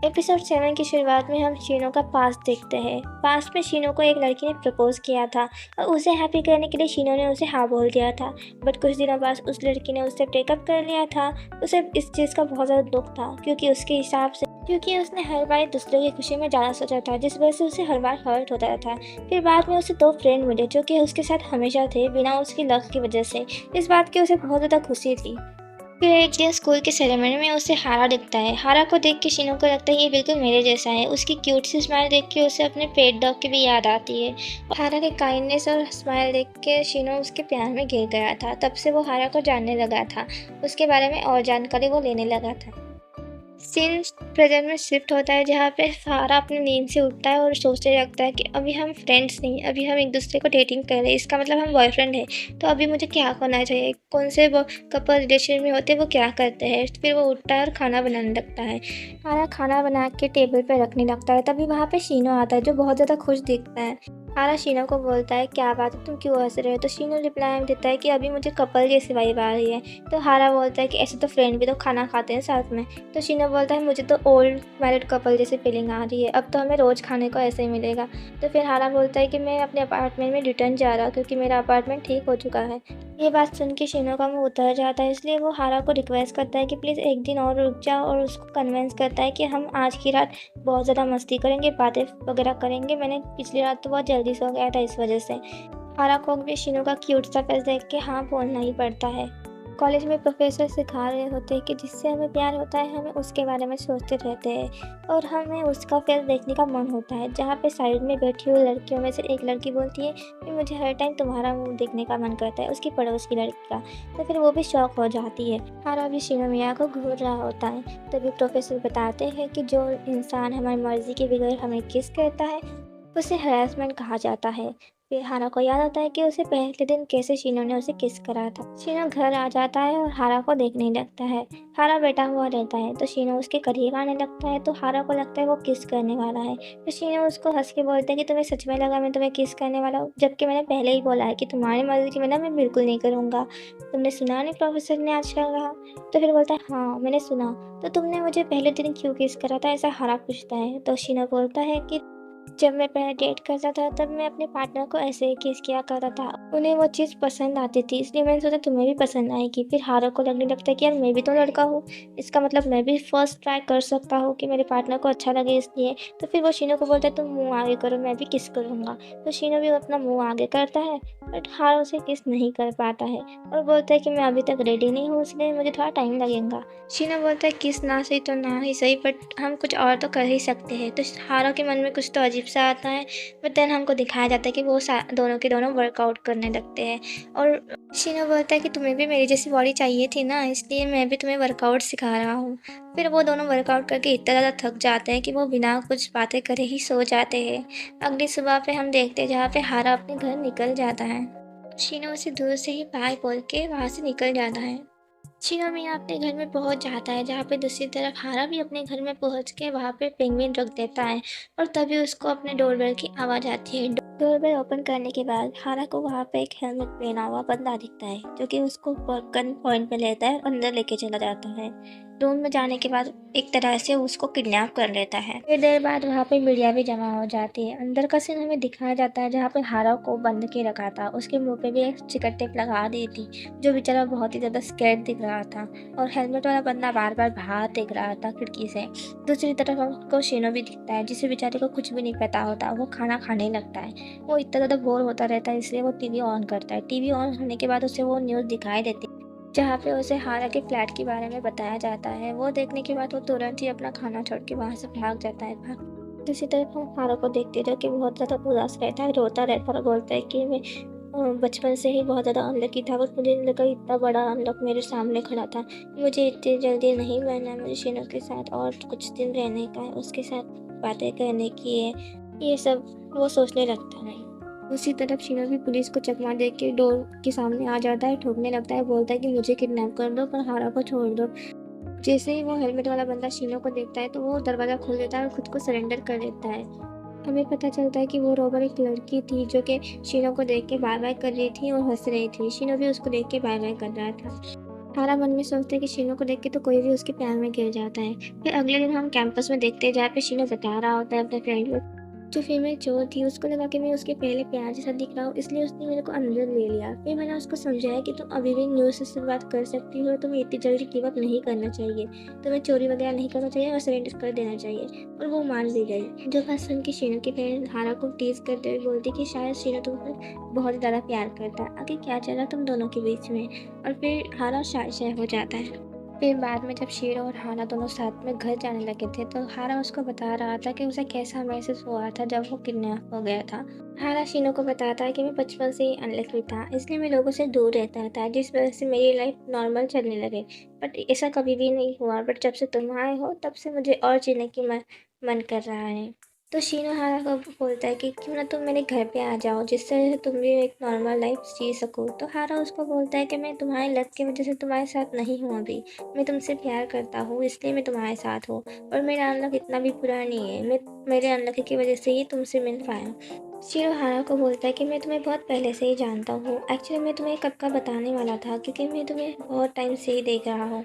Episode 7 की शुरुआत में हम शीनो का पास्ट देखते हैं। पास्ट में शीनो को एक लड़की ने प्रपोज किया था और उसे हैप्पी करने के लिए शीनो ने उसे हाँ बोल दिया था। बट कुछ दिनों बाद उस लड़की ने उससे ब्रेकअप कर लिया था। उसे इस चीज़ का बहुत ज़्यादा दुख था क्योंकि उसने हर बार दूसरों की खुशी में जाना सोचा था, जिस वजह से उसे हर बार हर्ट होता था। फिर बाद में उसे 2 फ्रेंड मिले जो कि उसके साथ हमेशा थे, बिना उसकी लक की वजह से। इस बात की उसे बहुत ज़्यादा खुशी थी। फिर एक दिन स्कूल के सेरेमनी में उसे हारा दिखता है। हारा को देख के शीनो को लगता है ये बिल्कुल मेरे जैसा है। उसकी क्यूट सी स्माइल देख के उसे अपने पेट डॉग की भी याद आती है। हारा के काइंडनेस और स्माइल देख के शीनो उसके प्यार में गिर गया था। तब से वो हारा को जानने लगा था, उसके बारे में और जानकारी वो लेने लगा था। सीन प्रेजेंट में शिफ्ट होता है, जहाँ पे हारा अपनी नींद से उठता है और सोचने लगता है कि अभी हम फ्रेंड्स नहीं, अभी हम एक दूसरे को डेटिंग कर रहे हैं, इसका मतलब हम बॉयफ्रेंड है। तो अभी मुझे क्या करना चाहिए, कौन से वो कपल रिलेशन में होते हैं वो क्या करते हैं। फिर वो उठता है और खाना बनाने लगता है। हारा खाना बना के टेबल पर रखने लगता है। तभी वहाँ पे शीनो आता है जो बहुत ज़्यादा खुश दिखता है। हारा शीनो को बोलता है क्या बात है, तुम क्यों हंस रहे हो। तो शीनो रिप्लाई देता है कि अभी मुझे कपल जैसी वाइब आ रही है। तो हारा बोलता है कि ऐसे तो फ्रेंड भी तो खाना खाते हैं साथ में। तो शीनो बोलता है मुझे तो ओल्ड मैरिड कपल जैसी फीलिंग आ रही है, अब तो हमें रोज़ खाने को ऐसे ही मिलेगा। तो फिर हारा बोलता है कि मैं अपने अपार्टमेंट में रिटर्न जा रहा हूँ क्योंकि मेरा अपार्टमेंट ठीक हो चुका है। ये बात सुन के शीनो का मुँह उतर जाता है, इसलिए वो हारा को रिक्वेस्ट करता है कि प्लीज़ एक दिन और रुक जाओ, और उसको कन्विंस करता है कि हम आज की रात बहुत ज़्यादा मस्ती करेंगे, बातें वगैरह करेंगे। मैंने पिछली रात तो बहुत जल्दी सो गया था इस वजह से। हारा को भी शीनो का क्यूट सा फेस देख के हाँ बोलना ही पड़ता है। कॉलेज में प्रोफेसर सिखा रहे होते हैं कि जिससे हमें प्यार होता है हमें उसके बारे में सोचते रहते हैं और हमें उसका फेस देखने का मन होता है। जहाँ पे साइड में बैठी हुई लड़कियों में से एक लड़की बोलती है कि मुझे हर टाइम तुम्हारा मुंह देखने का मन करता है, उसकी पड़ोस की लड़की का। तो फिर वो भी शौक हो जाती है। हारा भी शीनो मिया को घूर रहा होता है। तभी प्रोफेसर बताते हैं कि जो इंसान हमारी मर्जी के बगैर हमें किस करता है उसे हरासमेंट कहा जाता है। फिर हारा को याद आता है कि उसे पहले दिन कैसे शीनो ने उसे किस करा था। शीनो घर आ जाता है और हारा को देखने लगता है। हारा बैठा हुआ रहता है तो शीनो उसके करीब आने लगता है, तो हारा को लगता है वो किस करने वाला है। तो शीनो उसको हंस के बोलता है कि तुम्हें सच में लगा मैं तुम्हें किस करने वाला हूँ, जबकि मैंने पहले ही बोला है कि तुम्हारी मर्जी की बिना मैं बिल्कुल नहीं करूँगा। तुमने सुना नहीं प्रोफेसर ने आज क्या कहा। तो फिर बोलता है हाँ मैंने सुना। तो तुमने मुझे पहले दिन क्यों किस करा था, ऐसा हारा पूछता है। तो शीनो बोलता है कि जब मैं पहले डेट करता था तब मैं अपने पार्टनर को ऐसे ही किस किया करता था। उन्हें वो चीज़ पसंद आती थी, इसलिए मैंने सोचा तुम्हें भी पसंद आएगी। फिर हारा को लगने लगता है कि यार मैं भी तो लड़का हूँ, इसका मतलब मैं भी फर्स्ट ट्राई कर सकता हूँ कि मेरे पार्टनर को अच्छा लगे इसलिए। तो फिर वो शीनो को बोलता है तुम मुँह आगे करो, मैं भी किस करूँगा। तो शीनो भी अपना मुँह आगे करता है बट हारा उसे किस नहीं कर पाता है और बोलता है कि मैं अभी तक रेडी नहीं हूँ, इसलिए मुझे थोड़ा टाइम लगेगा। शीनो बोलता है किस ना सही तो ना ही सही, बट हम कुछ और तो कर ही सकते हैं। तो हारा के मन में कुछ तो अजीब सा आता है, बट देन हमको दिखाया जाता है कि वो दोनों के दोनों वर्कआउट करने लगते हैं। और शीनो बोलता है कि तुम्हें भी मेरी जैसी बॉडी चाहिए थी ना, इसलिए मैं भी तुम्हें वर्कआउट सिखा रहा हूँ। फिर वो दोनों वर्कआउट करके इतना ज़्यादा थक जाते हैं कि वो बिना कुछ बातें करे ही सो जाते हैं। अगली सुबह पे हम देखते हैं जहाँ पे हारा अपने घर निकल जाता है। शीनो उसे दूर से ही बाय बोल के वहाँ से निकल जाता है। शीनो मियाँ अपने घर में पहुंच जाता है, जहाँ पे दूसरी तरफ हारा भी अपने घर में पहुंच के वहाँ पे पेंगुइन रख देता है और तभी उसको अपने डोरबेल की आवाज़ आती है। डोरबेल ओपन करने के बाद हारा को वहाँ पे एक हेलमेट पहना हुआ बंदा दिखता है जो कि उसको गन पॉइंट पे लेता है और अंदर लेके चला जाता है। रूम में जाने के बाद एक तरह से उसको किडनैप कर लेता है। फिर देर बाद वहाँ पे मीडिया भी जमा हो जाती है। अंदर का सीन हमें दिखाया जाता है जहाँ पे हारा को बंद के रखा था, उसके मुंह पे भी एक चिकट टेप लगा दी थी, जो बेचारा बहुत ही ज़्यादा स्कैर्ड दिख रहा था और हेलमेट वाला बंदा बार बार बाहर देख रहा था खिड़की से। दूसरी तरफ हमको शीनो भी दिखता है जिसे बेचारे को कुछ भी नहीं पता होता, वो खाना खाने लगता है। वो इतना ज़्यादा बोर होता रहता है, इसलिए वो टीवी ऑन करता है। टीवी ऑन होने के बाद उसे वो न्यूज़ दिखाई देती है जहाँ पे उसे हारा के फ्लैट के बारे में बताया जाता है। वो देखने के बाद वो तुरंत ही अपना खाना छोड़ के वहाँ से भाग जाता है। दूसरी तरफ हम हारा को देखते जो कि बहुत ज़्यादा उदास रहता है, रोता रहता है और बोलता है कि मैं बचपन से ही बहुत ज़्यादा अनलकी था, बट मुझे नहीं लगा इतना बड़ा अनलक मेरे सामने खड़ा था। मुझे इतनी जल्दी नहीं बनना है, मुझे शीनो के साथ और कुछ दिन रहने का है, उसके साथ बातें करने की है, ये सब वो सोचने लगता है। दूसरी तरफ शीनो भी पुलिस को चकमा दे के डोर के सामने आ जाता है, ठोकने लगता है, बोलता है कि मुझे किडनैप कर दो पर हारा को छोड़ दो। जैसे ही वो हेलमेट वाला बंदा शीनो को देखता है तो वो दरवाज़ा खोल देता है और खुद को सरेंडर कर देता है। हमें पता चलता है कि वो रोबर एक लड़की थी जो कि शीनो को देख के बाय बाय कर रही थी और हंस रही थी। शीनो भी उसको देख के बाय बाय कर रहा था। हारा मन में सोचता है कि शीनो को देख के तो कोई भी उसके प्यार में गिर जाता है। फिर अगले दिन हम कैंपस में देखते हैं जहाँ पे शीनो बता रहा होता है अपने फ्रेंड को। जो फीमेल चोर थी उसको लगा कि मैं उसके पहले प्यार जैसा दिख रहा हूँ, इसलिए उसने मेरे को अंदर ले लिया। फिर मैंने उसको समझाया कि तुम अभी भी न्यूज़ से शुरुआत कर सकती हो, तुम्हें इतनी जल्दी गिव अप नहीं करना चाहिए, तुम्हें चोरी वगैरह नहीं करना चाहिए और सरेंडर कर देना चाहिए। और वो मान भी गई। जो बात सुन के शीनो की फ्रेंड हारा को टीज करते हुए बोलती कि शायद शीनो तुमसे बहुत ज़्यादा प्यार करता है, आखिर क्या चल रहा तुम दोनों के बीच में। और फिर हारा शाय हो जाता है। फिर बाद में जब शीरो और हाना दोनों साथ में घर जाने लगे थे तो हारा उसको बता रहा था कि उसे कैसा महसूस हुआ था जब वो किडनैप हो गया था। हारा शीनो को बताता है कि मैं बचपन से ही अनलकी था, इसलिए मैं लोगों से दूर रहता था, जिस वजह से मेरी लाइफ नॉर्मल चलने लगे। बट ऐसा कभी भी नहीं हुआ, बट जब से तुम आए हो तब से मुझे और जीने की मन कर रहा है। तो शीनो हारा को बोलता है कि क्यों ना तुम मेरे घर पे आ जाओ, जिससे तुम भी एक नॉर्मल लाइफ जी सको। तो हारा उसको बोलता है कि मैं तुम्हारी लक की वजह से तुम्हारे साथ नहीं हूँ अभी, मैं तुमसे प्यार करता हूँ इसलिए मैं तुम्हारे साथ हूँ, और मेरा अनलक इतना भी बुरा नहीं है, मैं मेरे अनलक की वजह से ही तुमसे मिल पाया। शीरो हारा को बोलता है कि मैं तुम्हें बहुत पहले से ही जानता हूँ, एक्चुअली मैं तुम्हें कब का बताने वाला था, क्योंकि मैं तुम्हें बहुत टाइम से ही देख रहा हूँ।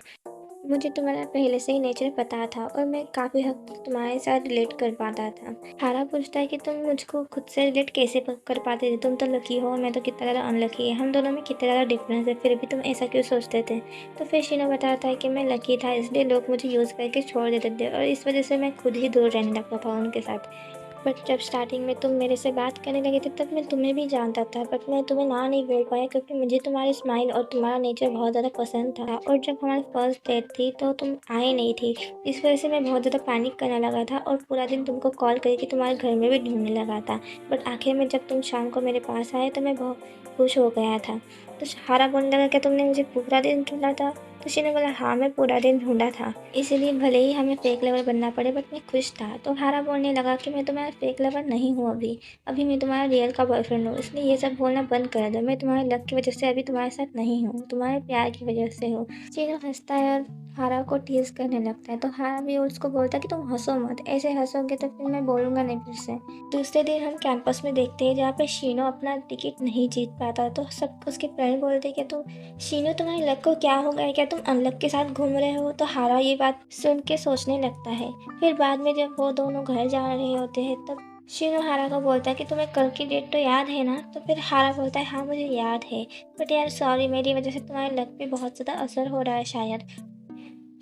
मुझे तुम्हारा पहले से ही नेचर पता था और मैं काफ़ी हद तक तुम्हारे साथ रिलेट कर पाता था। हारा पूछता है कि तुम मुझको खुद से रिलेट कैसे कर पाते थे, तुम तो लकी हो, मैं तो कितना ज़्यादा अनलकी है, हम दोनों में कितना ज़्यादा डिफरेंस है, फिर भी तुम ऐसा क्यों सोचते थे। तो फिर शीनो बताता है कि मैं लकी था इसलिए लोग मुझे यूज़ करके छोड़ देते थे और इस वजह से मैं खुद ही दूर रहने लगता था उनके साथ। बट जब स्टार्टिंग में तुम मेरे से बात करने लगे थे तब मैं तुम्हें भी जानता था, बट मैं तुम्हें ना नहीं बोल पाया क्योंकि मुझे तुम्हारी स्माइल और तुम्हारा नेचर बहुत ज़्यादा पसंद था। और जब हमारी फर्स्ट डेट थी तो तुम आए नहीं थी, इस वजह से मैं बहुत ज़्यादा पैनिक करने लगा था और पूरा दिन तुमको कॉल करके तुम्हारे घर में भी ढूंढने लगा था। बट आखिर में जब तुम शाम को मेरे पास आए तो मैं बहुत खुश हो गया था। तो हारा बोलने लगा क्या तुमने मुझे पूरा दिन ढूंढा था। तो शी ने बोला हाँ मैं पूरा दिन ढूंढा था, इसीलिए भले ही हमें फेक लवर बनना पड़े बट मैं खुश था। तो हारा बोलने लगा कि मैं तुम्हारा फेक लवर नहीं हूँ, अभी अभी मैं तुम्हारा रियल का बॉयफ्रेंड हूँ, इसलिए ये सब बोलना बंद कर दो, मैं तुम्हारे लक की वजह से अभी तुम्हारे साथ नहीं हूँ, तुम्हारे प्यार की वजह से हूँ। चीनो हंसता है और हारा को टीज करने लगता है। तो हारा भी उसको बोलता है कि तुम हंसो मत, ऐसे हंसोगे तो फिर मैं बोलूँगा नहीं फिर से। दूसरे दिन हम कैंपस में देखते हैं जहाँ पे शीनो अपना टिकट नहीं जीत पाता, तो सब उसके फ्रेंड बोलते हैं कि तुम शीनो तुम्हारी लक को क्या हो गया है, क्या तुम अनलक के साथ घूम रहे हो। तो हारा ये बात सुन के सोचने लगता है। फिर बाद में जब वो दोनों घर जा रहे होते हैं तब शीनो हारा को बोलता है कि तुम्हें कल की डेट तो याद है ना। तो फिर हारा बोलता है हाँ मुझे याद है, बट यार सॉरी मेरी वजह से तुम्हारे लक पे बहुत ज़्यादा असर हो रहा है शायद।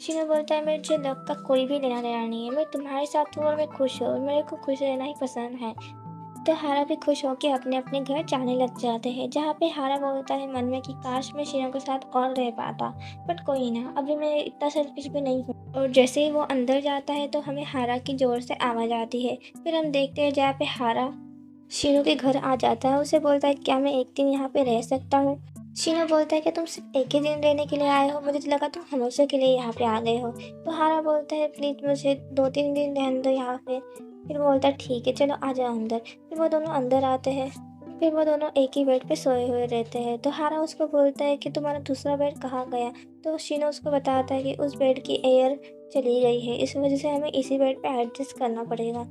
शीनो बोलता है मुझे लक का कोई भी लेना देना नहीं है, मैं तुम्हारे साथ हूँ और मैं खुश हूँ और मेरे को खुश रहना ही पसंद है। तो हारा भी खुश होकर अपने अपने घर जाने लग जाते हैं, जहाँ पे हारा बोलता है मन में कि काश मैं शीनो के साथ और रह पाता, बट कोई ना, अभी मैं इतना सेल्फिश भी नहीं हूँ। और जैसे ही वो अंदर जाता है तो हमें हारा की जोर से आवाज़ आती है। फिर हम देखते हैं जहाँ पे हारा शीनो के घर आ जाता है, उसे बोलता है क्या मैं एक दिन यहाँ पे रह सकता हूँ। शीनो बोलता है कि तुम सिर्फ एक ही दिन रहने के लिए आए हो, मुझे तो लगा तुम हमेशा के लिए यहाँ पे आ गए हो। तो हारा बोलता है प्लीज़ मुझे 2-3 दिन रहने दो यहाँ पे। फिर वो बोलता है ठीक है चलो आ जाओ अंदर। फिर वो दोनों अंदर आते हैं। फिर वो दोनों एक ही बेड पे सोए हुए रहते हैं। तो हारा उसको बोलता है कि तुम्हारा दूसरा बेड कहाँ गया। तो शीनो उसको बताता है कि उस बेड की एयर चली गई है, इस वजह से हमें इसी बेड पे एडजस्ट करना पड़ेगा।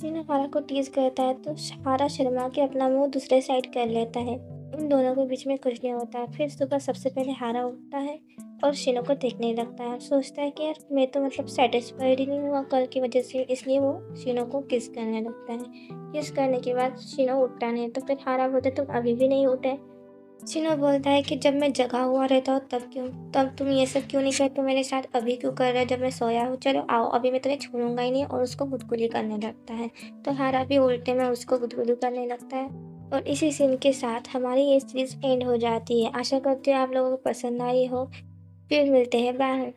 शीनो हारा को टीज करता है तो हारा शर्मा के अपना मुंह दूसरे साइड कर लेता है। उन दोनों के बीच में कुछ नहीं होता। फिर सुबह सबसे पहले हारा उठता है और शीनो को देखने लगता है, सोचता है कि यार मैं तो मतलब सेटिस्फाइड ही नहीं हुआ कल की वजह से, इसलिए वो शीनो को किस करने लगता है। किस करने के बाद शीनो उठता नहीं, तो फिर हारा बोलते तुम अभी भी नहीं उठे। शीनो बोलता है कि जब मैं जगा हुआ रहता हूँ तब तुम ये सब क्यों नहीं करते मेरे साथ, अभी क्यों कर रहे हो जब मैं सोया हूँ, चलो आओ अभी मैं तुम्हें छोड़ूंगा ही नहीं। और उसको गुदगुदी करने लगता है। तो हारा भी उल्टे में उसको गुदगुदी करने लगता है। और इसी सीन के साथ हमारी ये सीरीज एंड हो जाती है। आशा करती हूँ आप लोगों को पसंद आई हो। फिर मिलते हैं, बाय।